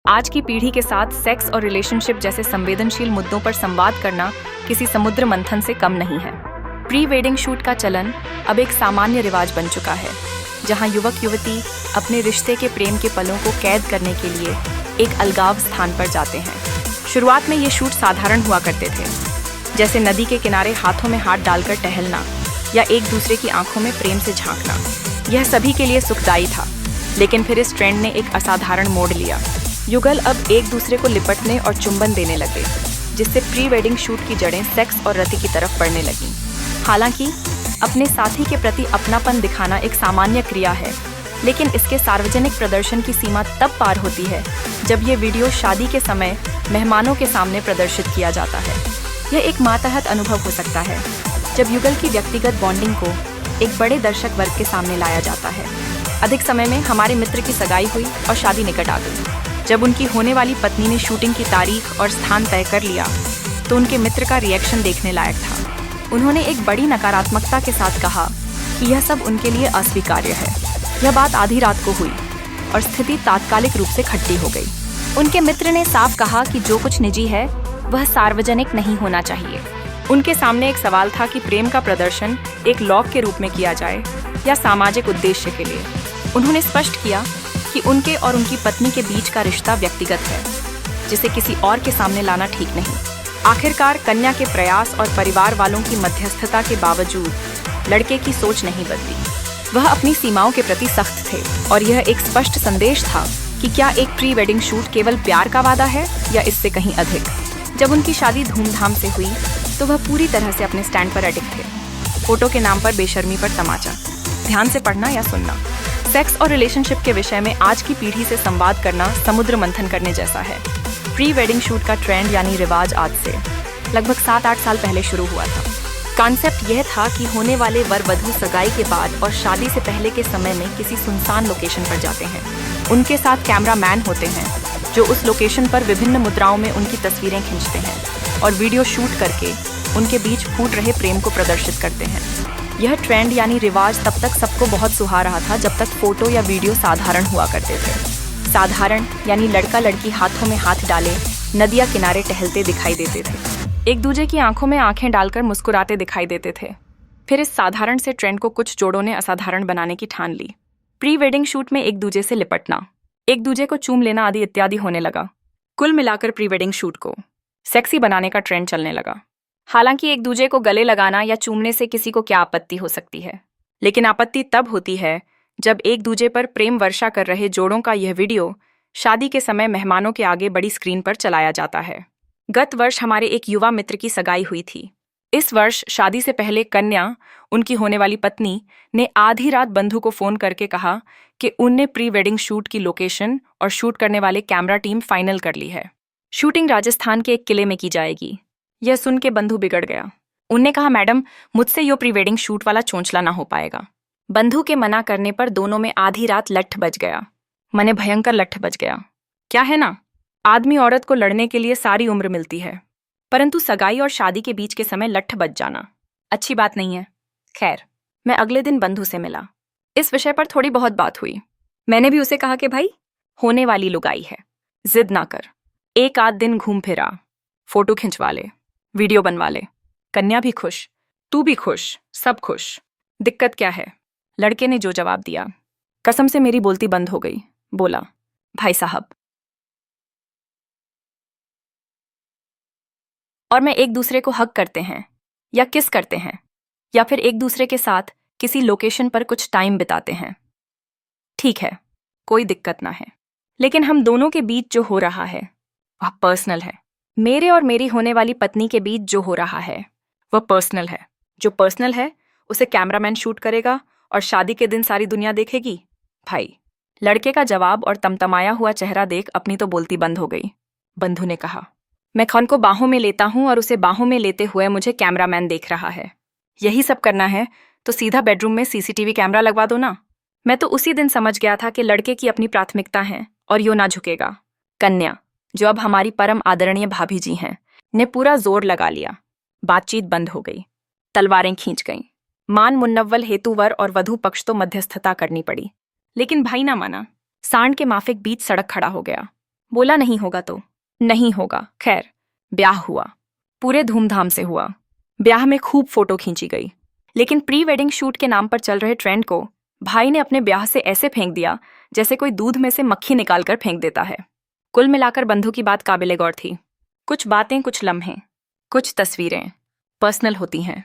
आज की पीढ़ी के साथ सेक्स और रिलेशनशिप जैसे संवेदनशील मुद्दों पर संवाद करना किसी समुद्र मंथन से कम नहीं है। प्री वेडिंग शूट का चलन अब एक सामान्य रिवाज बन चुका है, जहां युवक युवती अपने रिश्ते के प्रेम के पलों को कैद करने के लिए एक अलगाव स्थान पर जाते हैं। शुरुआत में ये शूट साधारण हुआ करते थे, जैसे नदी के किनारे हाथों में हाथ डालकर टहलना या एक दूसरे की आंखों में प्रेम से झांकना। यह सभी के लिए सुखदायी था, लेकिन फिर इस ट्रेंड ने एक असाधारण मोड़ लिया। युगल अब एक दूसरे को लिपटने और चुंबन देने लगे, जिससे प्री वेडिंग शूट की जड़ें सेक्स और रति की तरफ बढ़ने लगीं। हालांकि अपने साथी के प्रति अपनापन दिखाना एक सामान्य क्रिया है, लेकिन इसके सार्वजनिक प्रदर्शन की सीमा तब पार होती है जब ये वीडियो शादी के समय मेहमानों के सामने प्रदर्शित किया जाता है। यह एक मातहत अनुभव हो सकता है जब युगल की व्यक्तिगत बॉन्डिंग को एक बड़े दर्शक वर्ग के सामने लाया जाता है। अधिक समय में हमारे मित्र की सगाई हुई और शादी निकट आ गई। जब उनकी होने वाली पत्नी ने शूटिंग की तारीख और स्थान तय कर लिया, तो उनके मित्र का रिएक्शन देखने लायक था। उन्होंने एक बड़ी नकारात्मकता के साथ कहा कि यह सब उनके लिए अस्वीकार्य है। यह बात आधी रात को हुई और स्थिति तात्कालिक रूप से खट्टी हो गई। उनके मित्र ने साफ कहा कि जो कुछ निजी है वह सार्वजनिक नहीं होना चाहिए। उनके सामने एक सवाल था कि प्रेम का प्रदर्शन एक लॉग के रूप में किया जाए या सामाजिक उद्देश्य के लिए। उन्होंने स्पष्ट किया कि उनके और उनकी पत्नी के बीच का रिश्ता व्यक्तिगत है, जिसे किसी और के सामने लाना ठीक नहीं। आखिरकार कन्या के प्रयास और परिवार वालों की मध्यस्थता के बावजूद लड़के की सोच नहीं बदली। वह अपनी सीमाओं के प्रति सख्त थे और यह एक स्पष्ट संदेश था कि क्या एक प्री वेडिंग शूट केवल प्यार का वादा है या इससे कहीं अधिक। जब उनकी शादी धूमधाम से हुई तो वह पूरी तरह से अपने स्टैंड पर अडिग थे। फोटो के नाम पर बेशर्मी पर तमाचा, ध्यान से पढ़ना या सुनना। सेक्स और रिलेशनशिप के विषय में आज की पीढ़ी से संवाद करना समुद्र मंथन करने जैसा है। प्री वेडिंग शूट का ट्रेंड यानी रिवाज आज से लगभग 7-8 साल पहले शुरू हुआ था। कॉन्सेप्ट यह था कि होने वाले वर वधू सगाई के बाद और शादी से पहले के समय में किसी सुनसान लोकेशन पर जाते हैं। उनके साथ कैमरामैन होते हैं जो उस लोकेशन पर विभिन्न मुद्राओं में उनकी तस्वीरें खींचते हैं और वीडियो शूट करके उनके बीच फूट रहे प्रेम को प्रदर्शित करते हैं। यह ट्रेंड यानी रिवाज तब तक सबको बहुत सुहा रहा था जब तक फोटो या वीडियो साधारण हुआ करते थे। साधारण यानी लड़का लड़की हाथों में हाथ डाले नदिया किनारे टहलते दिखाई देते थे, एक दूसरे की आंखों में आंखें डालकर मुस्कुराते दिखाई देते थे। फिर इस साधारण से ट्रेंड को कुछ जोड़ों ने असाधारण बनाने की ठान ली। प्री वेडिंग शूट में एक दूसरे से लिपटना, एक दूसरे को चूम लेना आदि इत्यादि होने लगा। कुल मिलाकर प्री वेडिंग शूट को सेक्सी बनाने का ट्रेंड चलने लगा। हालांकि एक दूसरे को गले लगाना या चूमने से किसी को क्या आपत्ति हो सकती है, लेकिन आपत्ति तब होती है जब एक दूसरे पर प्रेम वर्षा कर रहे जोड़ों का यह वीडियो शादी के समय मेहमानों के आगे बड़ी स्क्रीन पर चलाया जाता है। गत वर्ष हमारे एक युवा मित्र की सगाई हुई थी। इस वर्ष शादी से पहले कन्या, उनकी होने वाली पत्नी, ने आधी रात बंधु को फोन करके कहा कि उनने प्री वेडिंग शूट की लोकेशन और शूट करने वाले कैमरा टीम फाइनल कर ली है। शूटिंग राजस्थान के एक किले में की जाएगी। यह सुन के बंधु बिगड़ गया। उनने कहा, मैडम, मुझसे यो प्री वेडिंग शूट वाला चोंचला ना हो पाएगा। बंधु के मना करने पर दोनों में आधी रात लट्ठ बज गया। मने भयंकर लट्ठ बज गया। क्या है ना, आदमी औरत को लड़ने के लिए सारी उम्र मिलती है, परंतु सगाई और शादी के बीच के समय लट्ठ बज जाना अच्छी बात नहीं है। खैर, मैं अगले दिन बंधु से मिला। इस विषय पर थोड़ी बहुत बात हुई। मैंने भी उसे कहा कि भाई, होने वाली लुगाई है, जिद ना कर, एक आध दिन घूम फिरा, फोटो खिंचवा ले, वीडियो बनवा ले, कन्या भी खुश, तू भी खुश, सब खुश, दिक्कत क्या है। लड़के ने जो जवाब दिया, कसम से मेरी बोलती बंद हो गई। बोला, भाई साहब और मैं एक दूसरे को हग करते हैं या किस करते हैं या फिर एक दूसरे के साथ किसी लोकेशन पर कुछ टाइम बिताते हैं, ठीक है, कोई दिक्कत ना है, लेकिन हम दोनों के बीच जो हो रहा है वह पर्सनल है। मेरे और मेरी होने वाली पत्नी के बीच जो हो रहा है वह पर्सनल है। जो पर्सनल है उसे कैमरामैन शूट करेगा और शादी के दिन सारी दुनिया देखेगी। भाई, लड़के का जवाब और तमतमाया हुआ चेहरा देख अपनी तो बोलती बंद हो गई। बंधु ने कहा, मैं खौन को बाहों में लेता हूं और उसे बाहों में लेते हुए मुझे कैमरामैन देख रहा है। यही सब करना है तो सीधा बेडरूम में सीसीटीवी कैमरा लगवा दो ना। मैं तो उसी दिन समझ गया था कि लड़के की अपनी प्राथमिकता है और यो ना झुकेगा। कन्या, जो अब हमारी परम आदरणीय भाभी जी हैं, ने पूरा जोर लगा लिया। बातचीत बंद हो गई, तलवारें खींच गईं। मान मुन्नव्वल हेतुवर और वधू पक्ष तो मध्यस्थता करनी पड़ी, लेकिन भाई ना माना। सांड के माफिक बीच सड़क खड़ा हो गया। बोला नहीं होगा तो नहीं होगा। खैर, ब्याह हुआ, पूरे धूमधाम से हुआ। ब्याह में खूब फोटो खींची गई, लेकिन प्री वेडिंग शूट के नाम पर चल रहे ट्रेंड को भाई ने अपने ब्याह से ऐसे फेंक दिया जैसे कोई दूध में से मक्खी निकालकर फेंक देता है। कुल मिलाकर बंधु की बात काबिले गौर थी। कुछ बातें, कुछ लम्हे, कुछ तस्वीरें पर्सनल होती हैं,